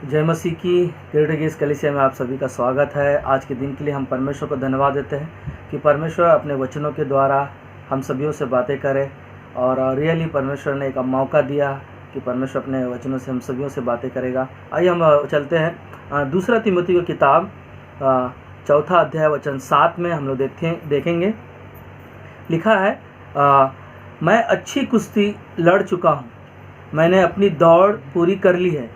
जय मसीह की। Greater guess कलीसिया में आप सभी का स्वागत है। आज के दिन के लिए हम परमेश्वर को धन्यवाद देते हैं कि परमेश्वर अपने वचनों के द्वारा हम सभियों से बातें करे और रियली परमेश्वर ने एक मौका दिया कि परमेश्वर अपने वचनों से हम सभियों से बातें करेगा। आइए हम चलते हैं दूसरा तीमुथियुस की किताब 4 अध्याय वचन 7 में हम लोग देखेंगे। लिखा है, मैं अच्छी कुश्ती लड़ चुका हूँ, मैंने अपनी दौड़ पूरी कर ली है,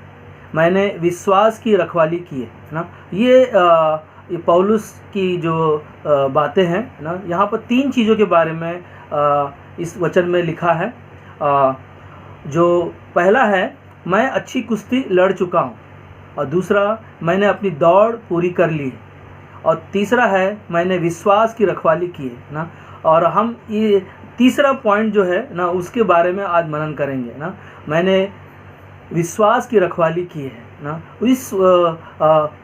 मैंने विश्वास की रखवाली की है ना। ये पौलुस की जो बातें हैं ना, यहाँ पर 3 चीज़ों के बारे में इस वचन में लिखा है। जो पहला है, मैं अच्छी कुश्ती लड़ चुका हूँ, और दूसरा, मैंने अपनी दौड़ पूरी कर ली है, और तीसरा है, मैंने विश्वास की रखवाली की है ना। और हम ये तीसरा पॉइंट जो है ना, उसके बारे में आज मनन करेंगे ना। मैंने विश्वास की रखवाली की है ना। इस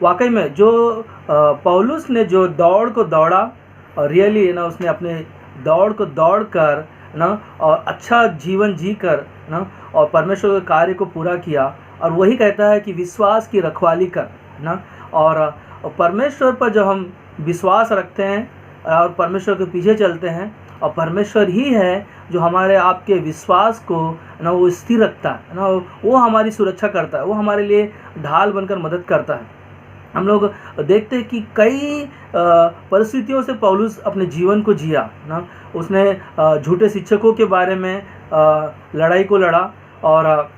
वाकई में जो पौलुस ने जो दौड़ को दौड़ा, और रियली ना उसने अपने दौड़ को दौड़ कर ना और अच्छा जीवन जी कर ना और परमेश्वर के कार्य को पूरा किया। और वही कहता है कि विश्वास की रखवाली कर ना। और परमेश्वर पर जब हम विश्वास रखते हैं और परमेश्वर के पीछे चलते हैं, और परमेश्वर ही है जो हमारे आपके विश्वास को ना वो स्थिर रखता है ना, वो हमारी सुरक्षा करता है, वो हमारे लिए ढाल बनकर मदद करता है। हम लोग देखते हैं कि कई परिस्थितियों से पौलुस अपने जीवन को जिया ना। उसने झूठे शिक्षकों के बारे में लड़ाई को लड़ा, और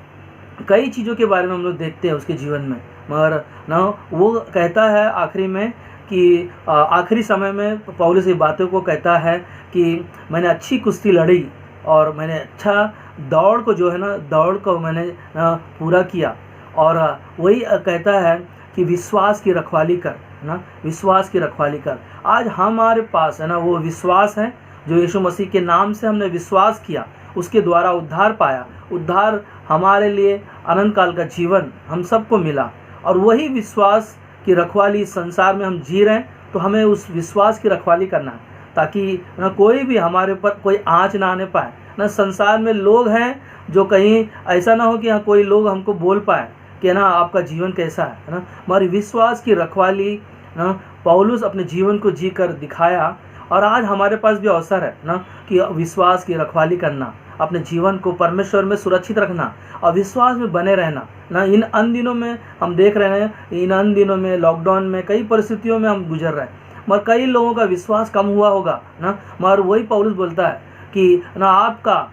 कई चीज़ों के बारे में हम लोग देखते हैं उसके जीवन में। मगर ना वो कहता है आखिरी में कि आखिरी समय में पौलुस ये बातों को कहता है कि मैंने अच्छी कुश्ती लड़ी और मैंने अच्छा दौड़ को जो है ना, दौड़ को मैंने पूरा किया। और वही कहता है कि विश्वास की रखवाली कर ना, विश्वास की रखवाली कर। आज हमारे पास है ना वो विश्वास है, जो यीशु मसीह के नाम से हमने विश्वास किया, उसके द्वारा उद्धार पाया। उद्धार हमारे लिए अनंत काल का जीवन हम सबको मिला, और वही विश्वास की रखवाली इस संसार में हम जी रहे हैं, तो हमें उस विश्वास की रखवाली करना है, ताकि ना कोई भी हमारे ऊपर कोई आँच ना आने पाए ना। संसार में लोग हैं जो कहीं ऐसा ना हो कि हाँ कोई लोग हमको बोल पाए कि ना आपका जीवन कैसा है ना। हमारी विश्वास की रखवाली ना पौलुस अपने जीवन को जी कर दिखाया, और आज हमारे पास भी अवसर है ना कि विश्वास की रखवाली करना, अपने जीवन को परमेश्वर में सुरक्षित रखना और विश्वास में बने रहना ना। इन अन दिनों में हम देख रहे हैं, इन अन दिनों में लॉकडाउन में कई परिस्थितियों में हम गुजर रहे हैं, मगर कई लोगों का विश्वास कम हुआ होगा ना। मगर वही पौलुस बोलता है कि ना आपका,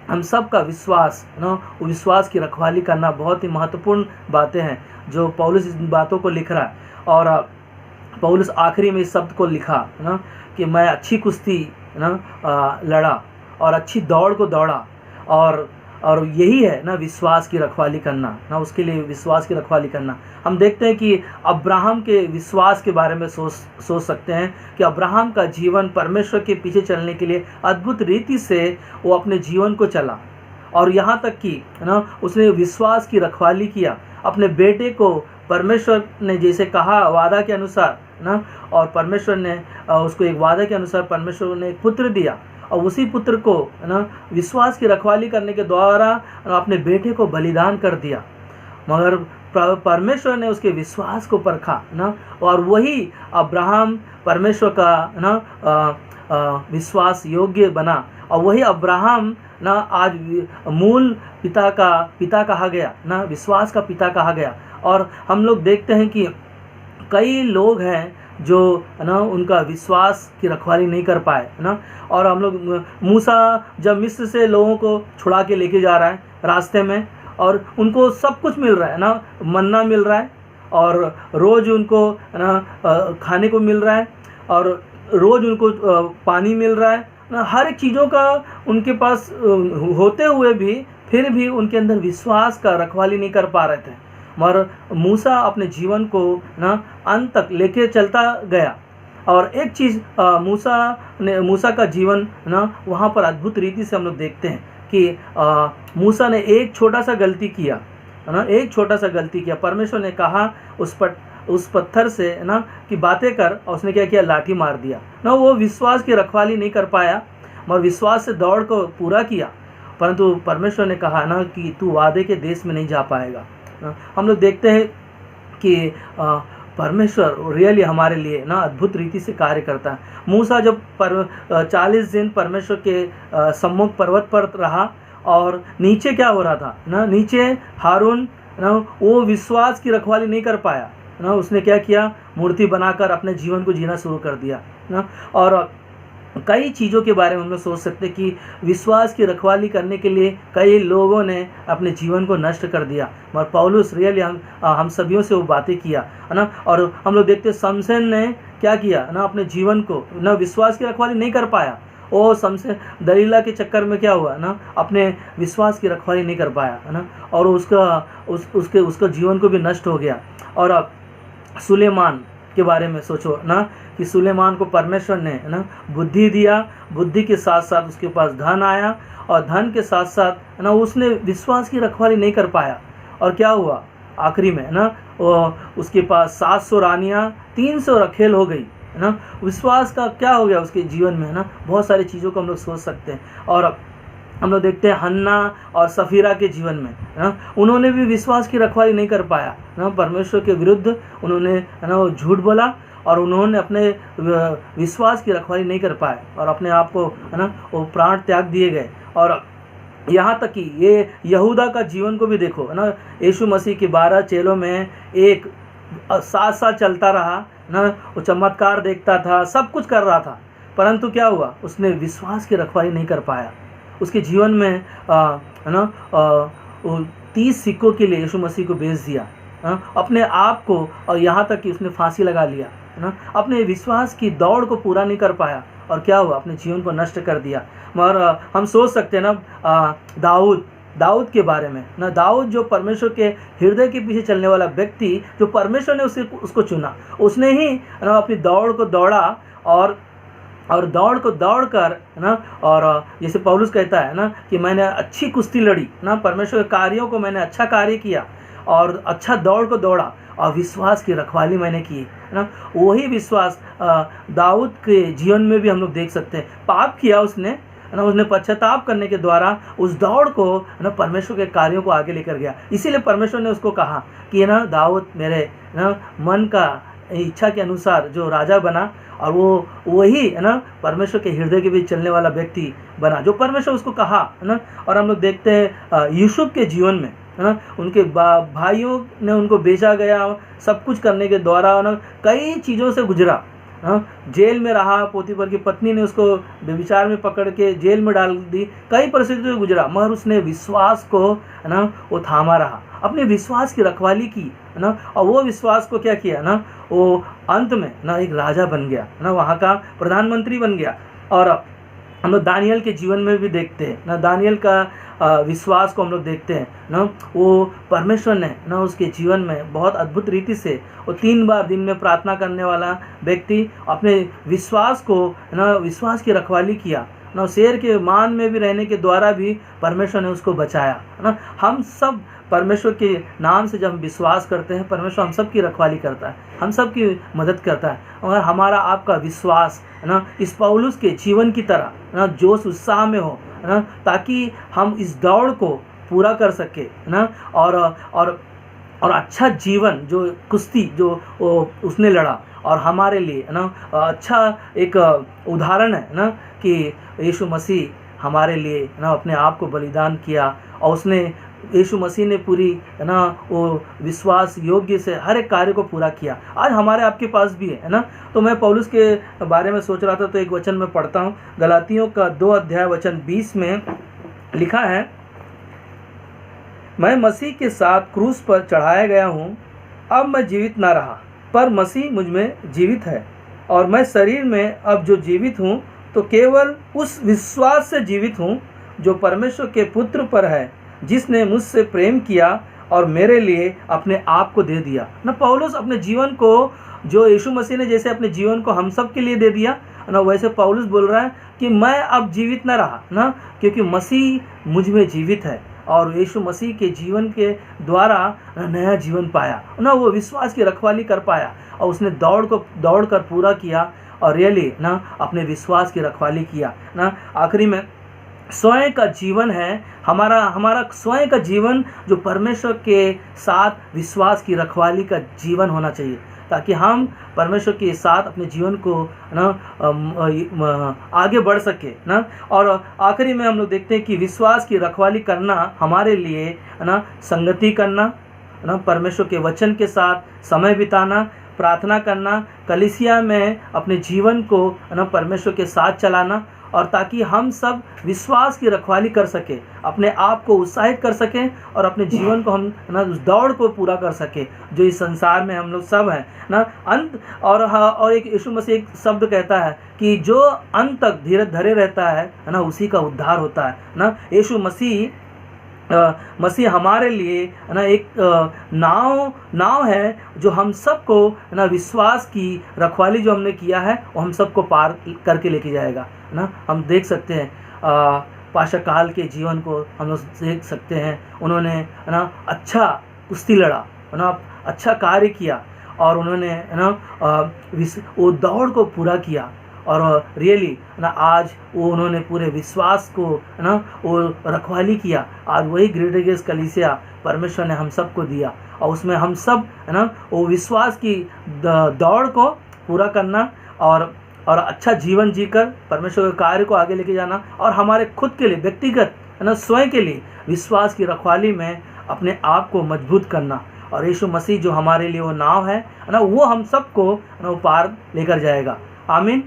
हम सब का विश्वास ना, विश्वास की रखवाली करना बहुत ही महत्वपूर्ण बातें हैं जो पौलुस इस बातों को लिख रहा है। और पौलुस आखिरी में इस शब्द को लिखा ना कि मैं अच्छी कुश्ती ना लड़ा और अच्छी दौड़ को दौड़ा, और यही है ना विश्वास की रखवाली करना ना, उसके लिए विश्वास की रखवाली करना। हम देखते हैं कि अब्राहम के विश्वास के बारे में सोच सकते हैं कि अब्राहम का जीवन परमेश्वर के पीछे चलने के लिए अद्भुत रीति से वो अपने जीवन को चला, और यहाँ तक कि ना उसने विश्वास की रखवाली किया। अपने बेटे को परमेश्वर ने जैसे कहा वादा के अनुसार ना, और परमेश्वर ने उसको एक वादा के अनुसार परमेश्वर ने एक पुत्र दिया, और उसी पुत्र को ना विश्वास की रखवाली करने के द्वारा अपने बेटे को बलिदान कर दिया। मगर परमेश्वर ने उसके विश्वास को परखा ना, और वही अब्राहम परमेश्वर का ना विश्वास योग्य बना, और वही अब्राहम ना आज मूल पिता कहा गया ना, विश्वास का पिता कहा गया। और हम लोग देखते हैं कि कई लोग हैं जो ना उनका विश्वास की रखवाली नहीं कर पाए ना। और हम लोग मूसा जब मिस्र से लोगों को छुड़ा के लेके जा रहा है रास्ते में, और उनको सब कुछ मिल रहा है ना, मन्ना मिल रहा है, और रोज़ उनको ना खाने को मिल रहा है, और रोज़ उनको पानी मिल रहा है ना, हर एक चीज़ों का उनके पास होते हुए भी फिर भी उनके अंदर विश्वास का रखवाली नहीं कर पा रहे थे। मगर मूसा अपने जीवन को ना अंत तक लेके चलता गया, और एक चीज़ मूसा का जीवन ना वहाँ पर अद्भुत रीति से हम लोग देखते हैं कि मूसा ने एक छोटा सा गलती किया ना, एक छोटा सा गलती किया। परमेश्वर ने कहा उस पत्थर से ना कि बातें कर, और उसने क्या किया, लाठी मार दिया ना। वो विश्वास की रखवाली नहीं कर पाया, मगर विश्वास से दौड़ को पूरा किया। परंतु परमेश्वर ने कहा ना कि तू वादे के देश में नहीं जा पाएगा। हम लोग देखते हैं कि परमेश्वर रियली हमारे लिए ना अद्भुत रीति से कार्य करता है। मूसा जब 40 दिन परमेश्वर के सम्मुख पर्वत पर रहा, और नीचे क्या हो रहा था ना, नीचे हारून ना वो विश्वास की रखवाली नहीं कर पाया ना, उसने क्या किया, मूर्ति बनाकर अपने जीवन को जीना शुरू कर दिया ना। और कई चीज़ों के बारे में हम लोग सोच सकते कि विश्वास की रखवाली करने के लिए कई लोगों ने अपने जीवन को नष्ट कर दिया, मगर पौलुस रियली हम सभियों से वो बातें किया है ना। और हम लोग देखते शमशेन ने क्या किया ना, अपने जीवन को ना विश्वास की रखवाली नहीं कर पाया। वो शमशेन दलीला के चक्कर में क्या हुआ ना, अपने विश्वास की रखवाली नहीं कर पाया है ना, और उसका जीवन को भी नष्ट हो गया। और अब सुलेमान के बारे में सोचो ना, कि सुलेमान को परमेश्वर ने ना बुद्धि दिया, बुद्धि के साथ साथ उसके पास धन आया, और धन के साथ साथ ना उसने विश्वास की रखवाली नहीं कर पाया। और क्या हुआ आखिरी में ना, उसके पास 700 रानियाँ, 300 रखेल हो गई है ना। विश्वास का क्या हो गया उसके जीवन में है ना। बहुत सारी चीज़ों को हम लोग सोच सकते हैं। और हम लोग देखते हैं हन्ना और सफीरा के जीवन में है ना, उन्होंने भी विश्वास की रखवाली नहीं कर पाया ना, परमेश्वर के विरुद्ध उन्होंने है ना वो झूठ बोला, और उन्होंने अपने विश्वास की रखवाली नहीं कर पाए, और अपने आप को है ना वो प्राण त्याग दिए गए। और यहाँ तक कि ये यहूदा का जीवन को भी देखो है ना, यीशु मसीह के 12 चेलों में एक 7 साल चलता रहा ना, वो चमत्कार देखता था, सब कुछ कर रहा था, परंतु क्या हुआ, उसने विश्वास की रखवाली नहीं कर पाया। उसके जीवन में है ना 30 सिक्कों के लिए यीशु मसीह को बेच दिया अपने आप को, और यहाँ तक कि उसने फांसी लगा लिया है ना। अपने विश्वास की दौड़ को पूरा नहीं कर पाया, और क्या हुआ, अपने जीवन को नष्ट कर दिया। मगर हम सोच सकते हैं ना दाऊद के बारे में ना, दाऊद जो परमेश्वर के हृदय के पीछे चलने वाला व्यक्ति, जो परमेश्वर ने उसको चुना, उसने ही ना अपनी दौड़ को दौड़ा, और दौड़ को दौड़ कर ना, और जैसे पौलुस कहता है ना कि मैंने अच्छी कुश्ती लड़ी ना, परमेश्वर के कार्यों को मैंने अच्छा कार्य किया, और अच्छा दौड़ को दौड़ा, और विश्वास की रखवाली मैंने की है ना। वही विश्वास दाऊद के जीवन में भी हम लोग देख सकते हैं। पाप किया उसने ना, उसने पश्चाताप करने के द्वारा उस दौड़ को ना परमेश्वर के कार्यों को आगे लेकर गया। इसीलिए परमेश्वर ने उसको कहा कि ना दाऊद मेरे ना मन का इच्छा के अनुसार जो राजा बना, और वो वही है ना परमेश्वर के हृदय के बीच चलने वाला व्यक्ति बना, जो परमेश्वर उसको कहा है ना। और हम लोग देखते हैं यूसुफ के जीवन में है ना, उनके भाइयों ने उनको बेचा गया, सब कुछ करने के द्वारा ना कई चीज़ों से गुजरा, जेल में रहा, पोतीफर की पत्नी ने उसको व्यभिचार में पकड़ के जेल में डाल दी, कई परिस्थितियों से गुजरा, मगर उसने विश्वास को है ना वो थामा रहा, अपने विश्वास की रखवाली की है ना। और वो विश्वास को क्या किया ना, वो अंत में ना एक राजा बन गया ना, वहाँ का प्रधानमंत्री बन गया। और हम लोग दानियल के जीवन में भी देखते हैं ना, दानियल का विश्वास को हम लोग देखते हैं ना, वो परमेश्वर ने ना उसके जीवन में बहुत अद्भुत रीति से, वो 3 बार दिन में प्रार्थना करने वाला व्यक्ति अपने विश्वास को ना, विश्वास की रखवाली किया ना, शेर के मान में भी रहने के द्वारा भी परमेश्वर ने उसको बचाया ना। हम सब परमेश्वर के नाम से जब हम विश्वास करते हैं, परमेश्वर हम सब की रखवाली करता है, हम सब की मदद करता है। और हमारा आपका विश्वास है ना इस पौलुस के जीवन की तरह ना जोश उत्साह में हो है ना, ताकि हम इस दौड़ को पूरा कर सके है ना। और अच्छा जीवन, जो कुश्ती जो उसने लड़ा, और हमारे लिए है ना अच्छा एक उदाहरण है ना कि यीशु मसीह हमारे लिए ना अपने आप को बलिदान किया, और उसने यीशु मसीह ने पूरी है ना वो विश्वास योग्य से हर एक कार्य को पूरा किया। आज हमारे आपके पास भी है ना। तो मैं पौलुस के बारे में सोच रहा था, तो एक वचन में पढ़ता हूँ, गलातियों का 2 अध्याय वचन 20 में लिखा है, मैं मसीह के साथ क्रूस पर चढ़ाया गया हूँ, अब मैं जीवित ना रहा, पर मसीह मुझ में जीवित है, और मैं शरीर में अब जो जीवित हूँ तो केवल उस विश्वास से जीवित हूँ जो परमेश्वर के पुत्र पर है, जिसने मुझसे प्रेम किया और मेरे लिए अपने आप को दे दिया ना। पौलुस अपने जीवन को, जो यीशु मसीह ने जैसे अपने जीवन को हम सब के लिए दे दिया ना, वैसे पौलुस बोल रहा है कि मैं अब जीवित ना रहा ना, क्योंकि मसीह मुझ में जीवित है, और यीशु मसीह के जीवन के द्वारा नया जीवन पाया ना, वो विश्वास की रखवाली कर पाया, और उसने दौड़ कर पूरा किया, और रियली ना अपने विश्वास की रखवाली किया ना। आखिरी में स्वयं का जीवन है, हमारा हमारा स्वयं का जीवन जो परमेश्वर के साथ विश्वास की रखवाली का जीवन होना चाहिए, ताकि हम परमेश्वर के साथ अपने जीवन को ना आगे बढ़ सके ना। और आखिरी में हम लोग देखते हैं कि विश्वास की रखवाली करना हमारे लिए ना संगति करना ना, परमेश्वर के वचन के साथ समय बिताना, प्रार्थना करना, कलीसिया में अपने जीवन को ना परमेश्वर के साथ चलाना, और ताकि हम सब विश्वास की रखवाली कर सके, अपने आप को उत्साहित कर सकें और अपने जीवन को हम ना उस दौड़ को पूरा कर सके जो इस संसार में हम लोग सब हैं ना। अंत और एक यीशु मसीह एक शब्द कहता है कि जो अंत तक धीरज धरे रहता है ना, उसी का उद्धार होता है ना। यीशु मसीह हमारे लिए ना एक नाव है जो हम सबको ना विश्वास की रखवाली जो हमने किया है वो हम सबको पार करके लेके जाएगा ना। हम देख सकते हैं पाशा काल के जीवन को हम लोग देख सकते हैं, उन्होंने ना अच्छा कुश्ती लड़ा ना, अच्छा कार्य किया, और उन्होंने ना वो दौड़ को पूरा किया, और रियली ना आज वो उन्होंने पूरे विश्वास को ना वो रखवाली किया। आज वही ग्रेटर गेस कलीसिया परमेश्वर ने हम सबको दिया, और उसमें हम सब है ना वो विश्वास की दौड़ को पूरा करना और अच्छा जीवन जीकर परमेश्वर के कार्य को आगे लेके जाना, और हमारे खुद के लिए व्यक्तिगत है ना स्वयं के लिए विश्वास की रखवाली में अपने आप को मजबूत करना। और यीशु मसीह जो हमारे लिए वो नाव है ना, वो हम सबको ना वो पार लेकर जाएगा। आमीन।